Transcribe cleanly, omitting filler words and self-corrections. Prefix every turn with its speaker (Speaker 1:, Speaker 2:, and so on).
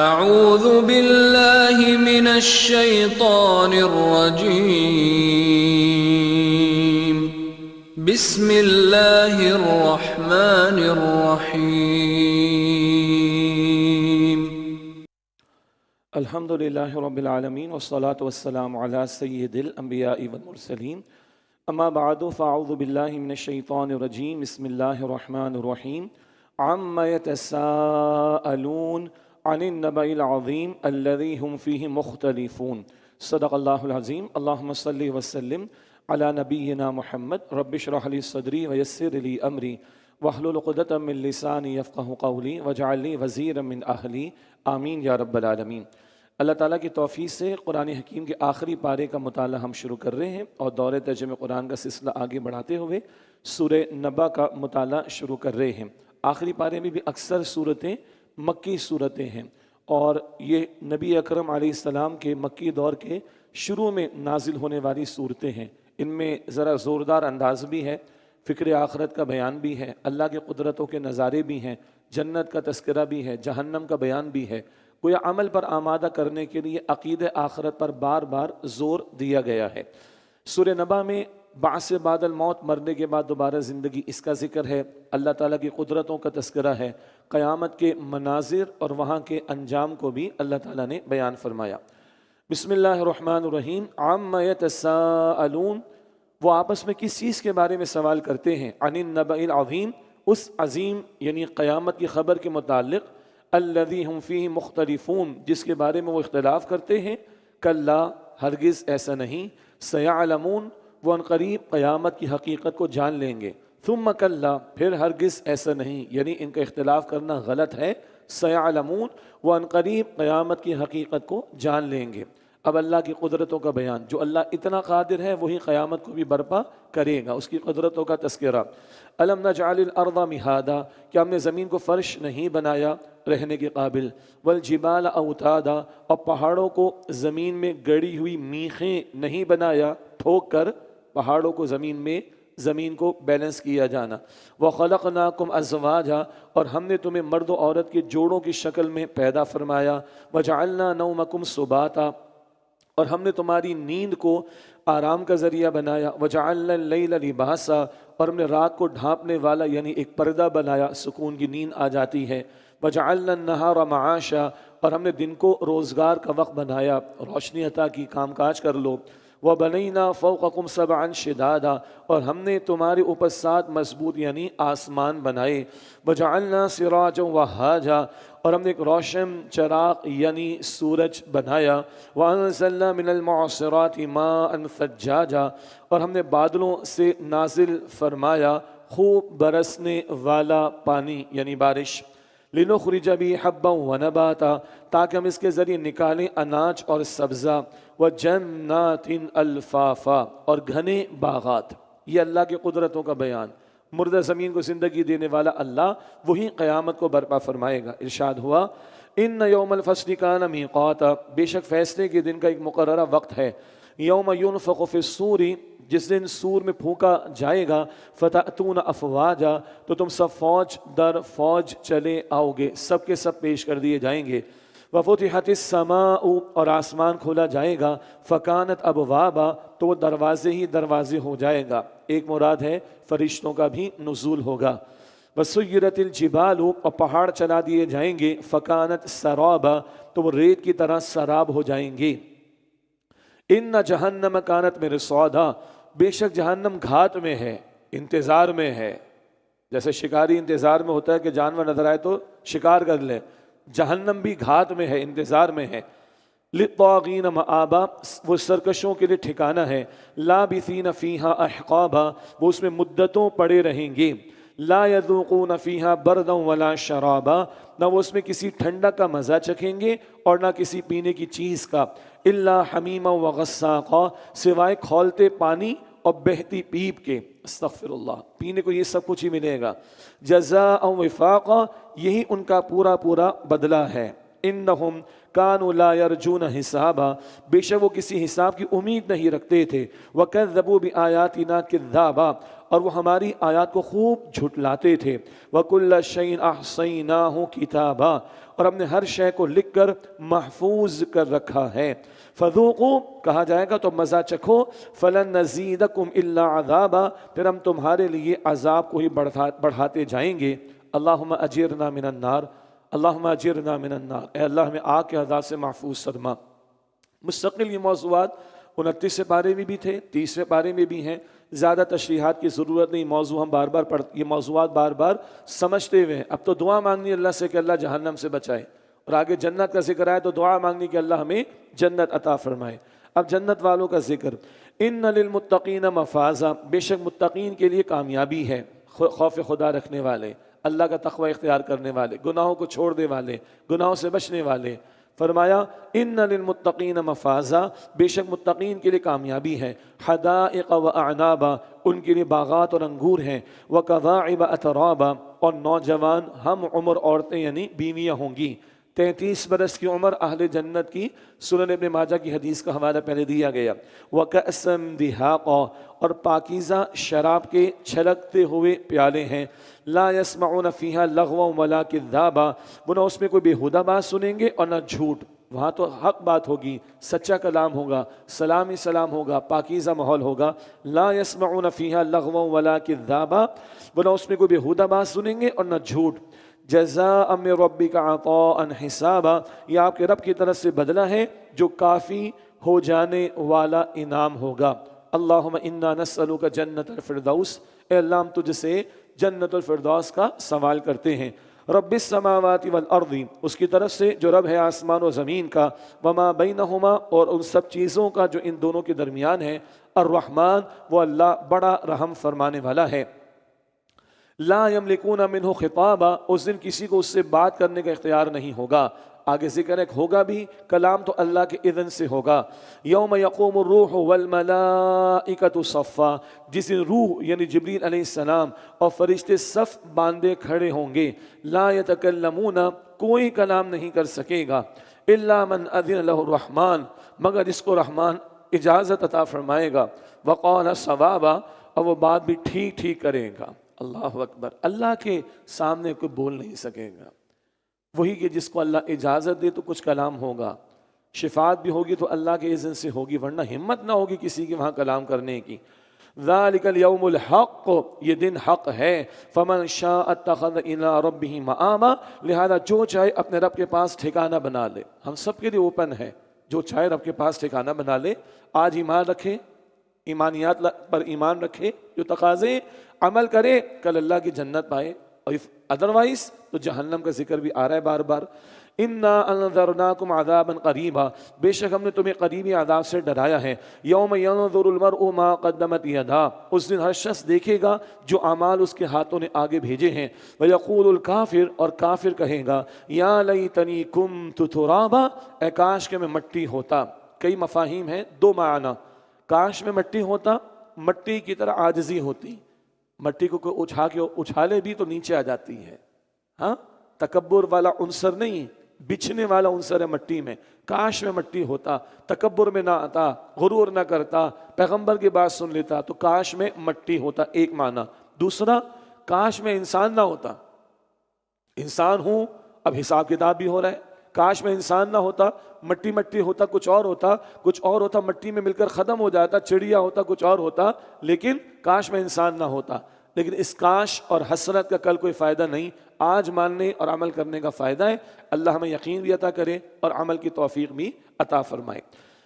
Speaker 1: اعوذ باللہ من الشیطان الرجیم بسم اللہ الرحمن الرحیم
Speaker 2: الحمد للہ رب العالمین والصلاة والسلام علی سید الانبیاء والمرسلین اما بعد فاعوذ باللہ من الشیطان الرجیم بسم اللہ الرحمن الرحیم عما یتساءلون عن النبأ العظیم الذی هم فیہ مختلفون صدق اللہ العظیم اللہم صلی وسلم علی نبینا محمد رب اشرح لی صدری ویسر لی امری واحلل عقدۃ من لسانی یفقہوا قولی واجعل لی وزیرا من اہلی آمین یا رب العالمین۔ اللہ تعالیٰ کی توفیق سے قرآن حکیم کے آخری پارے کا مطالعہ ہم شروع کر رہے ہیں اور دور ترجمہ قرآن کا سلسلہ آگے بڑھاتے ہوئے سورہ نبا کا مطالعہ شروع کر رہے ہیں۔ آخری پارے میں بھی اکثر صورتیں مکی صورتیں ہیں اور یہ نبی اکرم علیہ السلام کے مکی دور کے شروع میں نازل ہونے والی صورتیں ہیں۔ ان میں ذرا زوردار انداز بھی ہے، فکر آخرت کا بیان بھی ہے، اللہ کے قدرتوں کے نظارے بھی ہیں، جنت کا تذکرہ بھی ہے، جہنم کا بیان بھی ہے۔ کوئی عمل پر آمادہ کرنے کے لیے عقیدہ آخرت پر بار بار زور دیا گیا ہے۔ سورہ نبا میں بعث بعد الموت، مرنے کے بعد دوبارہ زندگی، اس کا ذکر ہے۔ اللہ تعالیٰ کی قدرتوں کا تذکرہ ہے، قیامت کے مناظر اور وہاں کے انجام کو بھی اللہ تعالیٰ نے بیان فرمایا۔ بسم اللہ الرحمن الرحیم عما یتساءلون، وہ آپس میں کس چیز کے بارے میں سوال کرتے ہیں؟ عن النبأ العظیم، اس عظیم یعنی قیامت کی خبر کے متعلق، الذی ہم فیہ مختلفون، جس کے بارے میں وہ اختلاف کرتے ہیں۔ کلا، ہرگز ایسا نہیں، سیعلمون، وہ عنقریب قیامت کی حقیقت کو جان لیں گے۔ ثم کلا، پھر ہرگز ایسا نہیں، یعنی ان کا اختلاف کرنا غلط ہے۔ سیعلمون، وہ عنقریب قیامت کی حقیقت کو جان لیں گے۔ اب اللہ کی قدرتوں کا بیان، جو اللہ اتنا قادر ہے وہی قیامت کو بھی برپا کرے گا، اس کی قدرتوں کا تذکرہ۔ الم نجعل الارض مہادا، کہ ہم نے زمین کو فرش نہیں بنایا رہنے کے قابل، والجبال اوتادا، اور پہاڑوں کو زمین میں گڑی ہوئی میخیں نہیں بنایا، ٹھوک کر پہاڑوں کو زمین کو بیلنس کیا جانا۔ وَخَلَقْنَاكُمْ أَزْوَاجًا، اور ہم نے تمہیں مرد و عورت کے جوڑوں کی شکل میں پیدا فرمایا۔ وَجَعَلْنَا نَوْمَكُمْ سُبَاتًا، اور ہم نے تمہاری نیند کو آرام کا ذریعہ بنایا۔ وَجَعَلْنَا اللَّيْلَ لِبَاسًا، اور ہم نے رات کو ڈھانپنے والا یعنی ایک پردہ بنایا، سکون کی نیند آ جاتی ہے۔ وَجَعَلْنَا النَّهَارَ مَعَاشًا، اور ہم نے دن کو روزگار کا وقت بنایا، روشنی عطا کی، کام کاج کر لو۔ وَبَنَيْنَا فَوْقَكُمْ سَبْعًا شِدَادًا، اور ہم نے تمہارے اوپر 7 مضبوط یعنی آسمان بنائے۔ وَجَعَلْنَا سِرَاجًا وَهَّاجًا، اور ہم نے ایک روشن چراغ یعنی سورج بنایا۔ وَأَنزَلْنَا مِنَ الْمُعْصِرَاتِ مَاءً ثَجَّاجًا، اور ہم نے بادلوں سے نازل فرمایا خوب برسنے والا پانی یعنی بارش۔ لِنُخْرِجَ بِهِ حَبًّا وَنَبَاتًا، تاکہ ہم اس کے ذریعے نکالیں اناج اور سبزہ۔ وَجَنَّاتٍ أَلْفَافًا، اور گھنے باغات۔ یہ اللہ کی قدرتوں کا بیان۔ مردہ زمین کو زندگی دینے والا اللہ، وہی قیامت کو برپا فرمائے گا۔ ارشاد ہوا إِنَّ يَوْمَ الْفَصْلِ كَانَ مِيقَاتًا، بے شک فیصلے کے دن کا ایک مقررہ وقت ہے۔ یوم ينفخ فی الصور، جس دن سور میں پھونکا جائے گا۔ فتأتون افواجا، تو تم سب فوج در فوج چلے آؤ گے، سب کے سب پیش کر دیے جائیں گے۔ وفتحت السماء، اور آسمان کھولا جائے گا۔ فکانت ابوابا، تو وہ دروازے ہی دروازے ہو جائے گا۔ ایک مراد ہے فرشتوں کا بھی نزول ہوگا۔ وسیرت الجبال، اور پہاڑ چلا دیے جائیں گے۔ فکانت سرابا، تو وہ ریت کی طرح سراب ہو جائیں گے۔ ان جہنم کانت مرصادا، بے شک جہنم گھات میں ہے، انتظار میں ہے۔ جیسے شکاری انتظار میں ہوتا ہے کہ جانور نظر آئے تو شکار کر لے، جہنم بھی گھات میں ہے، انتظار میں ہے۔ للطاغین مآبا، وہ سرکشوں کے لیے ٹھکانہ ہے۔ لابثین فیہا احقابا، وہ اس میں مدتوں پڑے رہیں گے۔ لا یذوقون فیہا بردا ولا شرابا، نہ وہ اس میں کسی ٹھنڈا کا مزہ چکھیں گے اور نہ کسی پینے کی چیز کا۔ الا حمیما وغساقا، سوائے کھولتے پانی اور بہتی پیپ کے۔ استغفر اللہ، پینے کو یہ سب کچھ ہی ملے گا۔ جزاء وفاقا، یہی ان کا پورا بدلہ ہے۔ انہم کانوا لا یرجون حسابا، بے شک وہ کسی حساب کی امید نہیں رکھتے تھے، وکذبوا بآیاتنا کذابا، اور وہ ہماری آیات کو خوب جھٹلاتے تھے، وکل شیء احصیناہ کتابا، اور ہم نے ہر شے کو لکھ کر محفوظ کر رکھا ہے، فذوقوا کہا جائے گا تو مزہ چکھو، فلن نزیدکم الا عذابا، پھر ہم تمہارے لیے عذاب کو ہی بڑھاتے جائیں گے۔ اللہم اجرنا من النار، اللہم اجرنا من النار، اے اللہ ہمیں آگ کے عذاب سے محفوظ فرما۔ مستقل یہ موضوعات 29 پارے میں بھی تھے، 30 پارے میں بھی ہیں، زیادہ تشریحات کی ضرورت نہیں، موضوع ہم بار بار یہ موضوعات بار بار سمجھتے ہوئے ہیں۔ اب تو دعا مانگنی اللہ سے کہ اللہ جہنم سے بچائے، اور آگے جنت کا ذکر آئے تو دعا مانگنی کہ اللہ ہمیں جنت عطا فرمائے۔ اب جنت والوں کا ذکر، ان للمتقین مفازا، بے شک متقین کے لیے کامیابی ہے، خوف خدا رکھنے والے، اللہ کا تقوی اختیار کرنے والے، گناہوں کو چھوڑنے والے، گناہوں سے بچنے والے۔ فرمایا ان للمتقین مفازا، بے شک متقین کے لیے کامیابی ہے، حدائق و اعنابا، ان کے لیے باغات اور انگور ہیں، وکواعب اترابا، اور نوجوان ہم عمر عورتیں یعنی بیویاں ہوں گی۔ 33 برس کی عمر اہل جنت کی، سنن ابن ماجہ کی حدیث کا حوالہ پہلے دیا گیا۔ وَكَأْسًا دِهَاقًا، اور پاکیزہ شراب کے چھلکتے ہوئے پیالے ہیں، لا يسمعون فیہا لغوا ولا کذابا، وہ نہ اس میں کوئی بیہودہ بات سنیں گے اور نہ جھوٹ، وہاں تو حق بات ہوگی، سچا کلام ہوگا، سلام ہی سلام ہوگا، پاکیزہ ماحول ہوگا۔ لا يسمعون فیہا لغوا ولا کذابا، وہ نہ اس میں کوئی بیہودہ بات سنیں گے اور نہ جھوٹ۔ جزاء من ربک عطاء حسابا، یہ آپ کے رب کی طرف سے بدلہ ہے جو کافی ہو جانے والا انعام ہوگا۔ اللہم انا نسألک جنت الفردوس، اے اللہ ہم تجھ سے جنت الفردوس کا سوال کرتے ہیں۔ رب السماوات والارض، اس کی طرف سے جو رب ہے آسمان و زمین کا، وما بینہما، اور ان سب چیزوں کا جو ان دونوں کے درمیان ہے، الرحمن، وہ اللہ بڑا رحم فرمانے والا ہے۔ لا یملکون منہ خطابا، اس دن کسی کو اس سے بات کرنے کا اختیار نہیں ہوگا۔ آگے ذکر ہے ہوگا بھی کلام تو اللہ کے اذن سے ہوگا۔ یوم یقوم الروح والملائکۃ صفا، جس دن روح یعنی جبریل علیہ السلام اور فرشتے صف باندھے کھڑے ہوں گے۔ لا یتکلمون، کوئی کلام نہیں کر سکے گا، الا من اذن لہ الرحمن، مگر جس کو رحمان اجازت عطا فرمائے گا، وقال صوابا، اور وہ بات بھی ٹھیک ٹھیک کرے گا۔ اللہ اکبر، اللہ کے سامنے کوئی بول نہیں سکے گا، وہی کہ جس کو اللہ اجازت دے تو کچھ کلام ہوگا، شفاعت بھی ہوگی تو اللہ کے اذن سے ہوگی، ورنہ ہمت نہ ہوگی کسی کی وہاں کلام کرنے کی۔ ذالک الیوم الحق، یہ دن حق ہے، فمن شاء اتخذ الی ربہ مآبا، لہذا جو چاہے اپنے رب کے پاس ٹھکانہ بنا لے۔ ہم سب کے لیے اوپن ہے، جو چاہے رب کے پاس ٹھکانہ بنا لے، آج ایمان رکھے، ایمانیات پر ایمان رکھے، جو تقاضے عمل کرے، کل اللہ کی جنت پائے، اور ادروائز تو جہنم کا ذکر بھی آ رہا ہے بار بار۔ انا انذرناکم عذابا قریبا، بے شک ہم نے تمہیں قریبی عذاب سے ڈرایا ہے۔ یوم ینظر المرء ما قدمت یداہ، اس دن ہر شخص دیکھے گا جو اعمال اس کے ہاتھوں نے آگے بھیجے ہیں۔ ویقول الکافر، اور کافر کہے گا، یا لیتنی کنت ترابا، اے کاش کہ میں مٹی ہوتا۔ کئی مفاہیم ہیں، 2 معنی، کاش میں مٹی ہوتا، مٹی کی طرح عاجزی ہوتی، مٹی کو کوئی اچھالے بھی تو نیچے آ جاتی ہے، ہاں، تکبر والا عنصر نہیں، بچھنے والا عنصر ہے مٹی میں۔ کاش میں مٹی ہوتا، تکبر میں نہ آتا، غرور نہ کرتا، پیغمبر کی بات سن لیتا، تو کاش میں مٹی ہوتا، ایک معنی۔ دوسرا، کاش میں انسان نہ ہوتا، انسان ہوں اب حساب کتاب بھی ہو رہا ہے۔ کاش میں انسان نہ ہوتا، مٹی مٹی ہوتا، کچھ اور ہوتا، کچھ اور ہوتا، مٹی میں مل کر ختم ہو جاتا، چڑیا ہوتا، کچھ اور ہوتا، لیکن کاش میں انسان نہ ہوتا۔ لیکن اس کاش اور حسرت کا کل کوئی فائدہ نہیں، آج ماننے اور عمل کرنے کا فائدہ ہے۔ اللہ ہمیں یقین بھی عطا کرے اور عمل کی توفیق بھی عطا فرمائے۔